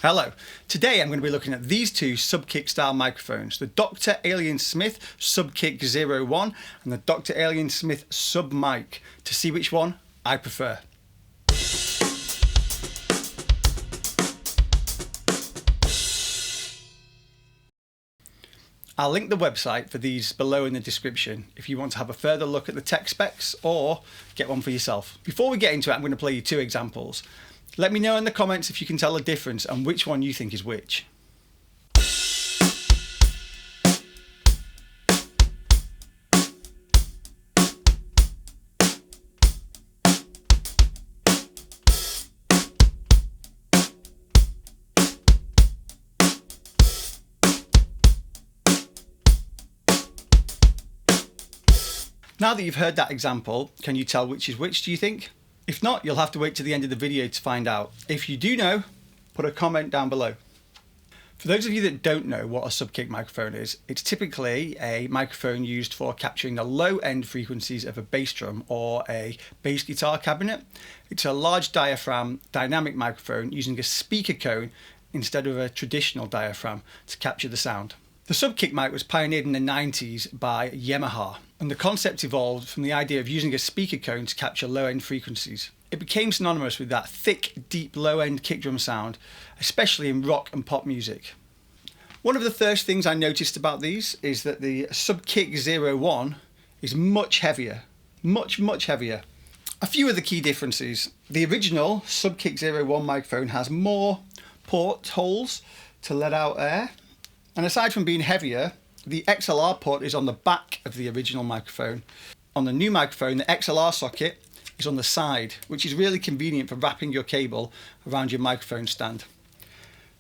Hello, today I'm going to be looking at these two Subkick style microphones, the Dr Alien Smith Subkick-01 and the Dr Alien Smith Submic, to see which one I prefer. I'll link the website for these below in the description if you want to have a further look at the tech specs or get one for yourself. Before we get into it, I'm going to play you two examples. Let me know in the comments if you can tell the difference and which one you think is which. Now that you've heard that example, can you tell which is which, do you think? If not, you'll have to wait to the end of the video to find out. If you do know, put a comment down below. For those of you that don't know what a Subkick microphone is, it's typically a microphone used for capturing the low-end frequencies of a bass drum or a bass guitar cabinet. It's a large diaphragm dynamic microphone using a speaker cone instead of a traditional diaphragm to capture the sound. The Subkick mic was pioneered in the 90s by Yamaha, and the concept evolved from the idea of using a speaker cone to capture low-end frequencies. It became synonymous with that thick, deep, low-end kick drum sound, especially in rock and pop music. One of the first things I noticed about these is that the Subkick-01 is much heavier, much heavier. A few of the key differences. The original Subkick-01 microphone has more port holes to let out air. And aside from being heavier, the XLR port is on the back of the original microphone. On the new microphone, the XLR socket is on the side, which is really convenient for wrapping your cable around your microphone stand.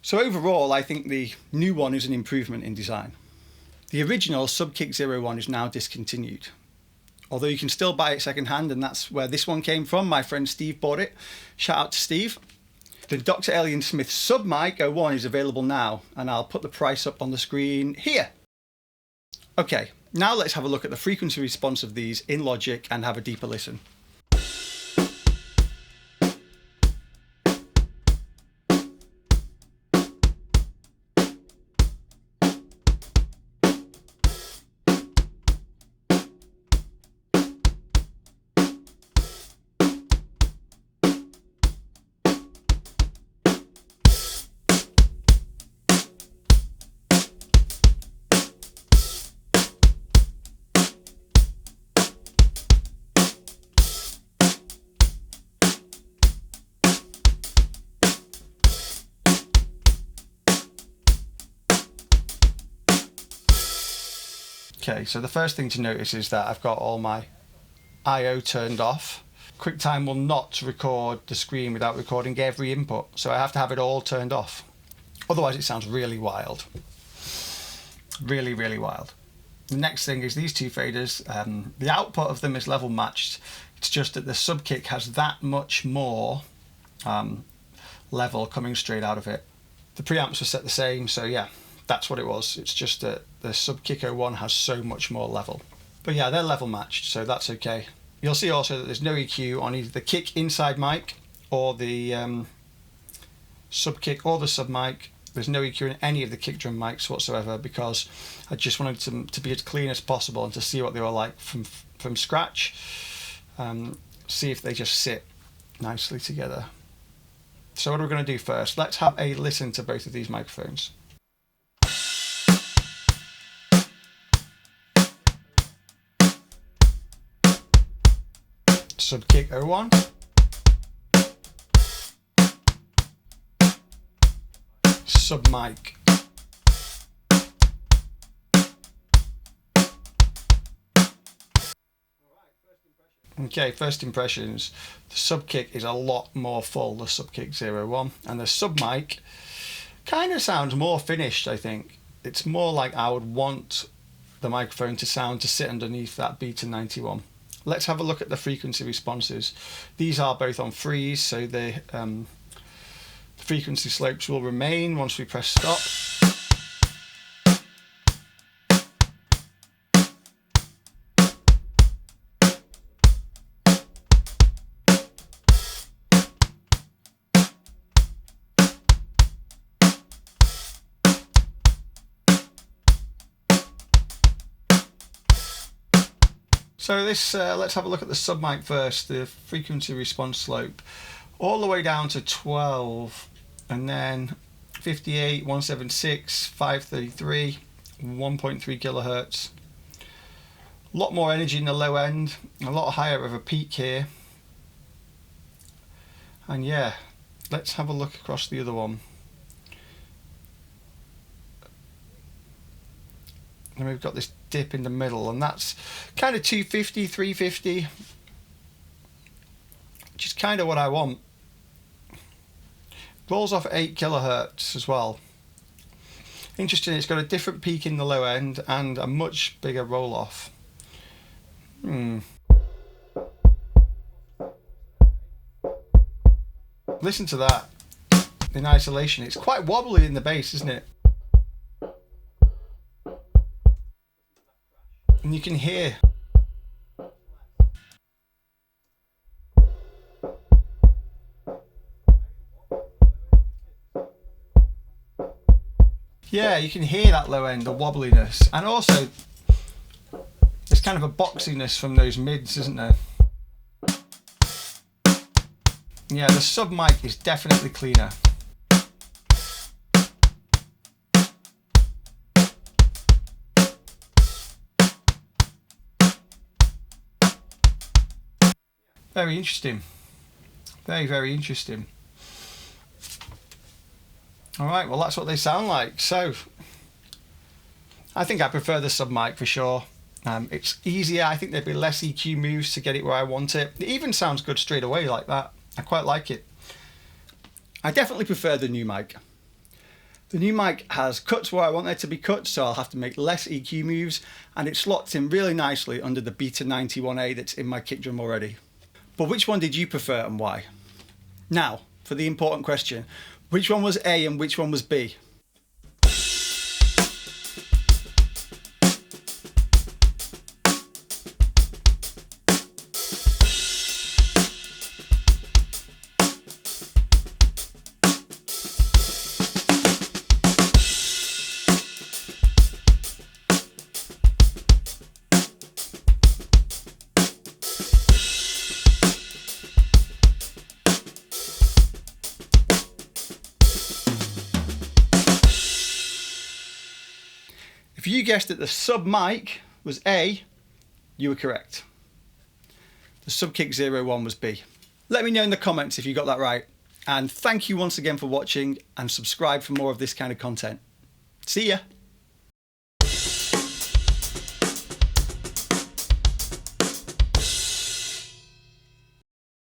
So overall, I think the new one is an improvement in design. The original Subkick-01 is now discontinued, although you can still buy it secondhand, and that's where this one came from. My friend Steve bought it. Shout out to Steve. The Dr Alien Smith Submic-01 is available now, and I'll put the price up on the screen here. Okay, now let's have a look at the frequency response of these in Logic and have a deeper listen. Okay, so the first thing to notice is that I've got all my I/O turned off. QuickTime will not record the screen without recording every input, so I have to have it all turned off. Otherwise it sounds really wild. Really wild. The next thing is these two faders. The output of them is level matched. It's just that the Subkick has that much more level coming straight out of it. The preamps are set the same, so yeah, that's what it was. It's just that the Subkick-01 has so much more level. But yeah, they're level matched, so that's okay. You'll see also that there's no EQ on either the kick inside mic or the Subkick or the Submic. There's no EQ in any of the kick drum mics whatsoever, because I just wanted them to be as clean as possible and to see what they were like from scratch. See if they just sit nicely together. So what are we going to do first? Let's have a listen to both of these microphones. Subkick-01, Submic. Okay, first impressions. The Subkick is a lot more full, the Subkick-01, and the Submic kind of sounds more finished, I think. It's more like I would want the microphone to sit underneath that B-91. Let's have a look at the frequency responses. These are both on freeze, so the frequency slopes will remain once we press stop. So this, let's have a look at the Submic first, the frequency response slope. All the way down to 12, and then 58, 176, 533, 1.3 kilohertz. A lot more energy in the low end, a lot higher of a peak here. And yeah, let's have a look across the other one. And we've got this dip in the middle, and that's kind of 250, 350, which is kind of what I want. Rolls off 8 kilohertz as well. Interesting, it's got a different peak in the low end and a much bigger roll off. Listen to that in isolation. It's quite wobbly in the bass, isn't it? And you can hear you can hear that low end, the wobbliness, and also there's kind of a boxiness from those mids, isn't there? Yeah, the Submic is definitely cleaner. Very interesting. Very, very interesting. Alright, well that's what they sound like. So, I think I prefer the Submic for sure. It's easier. I think there'd be less EQ moves to get it where I want it. It even sounds good straight away like that. I quite like it. I definitely prefer the new mic. The new mic has cuts where I want there to be cut, so I'll have to make less EQ moves, and it slots in really nicely under the Beta 91A that's in my kick drum already. But which one did you prefer and why? Now, for the important question, which one was A and which one was B? If you guessed that the Submic was A, you were correct. The Subkick-01 was B. Let me know in the comments if you got that right. And thank you once again for watching, and subscribe for more of this kind of content. See ya!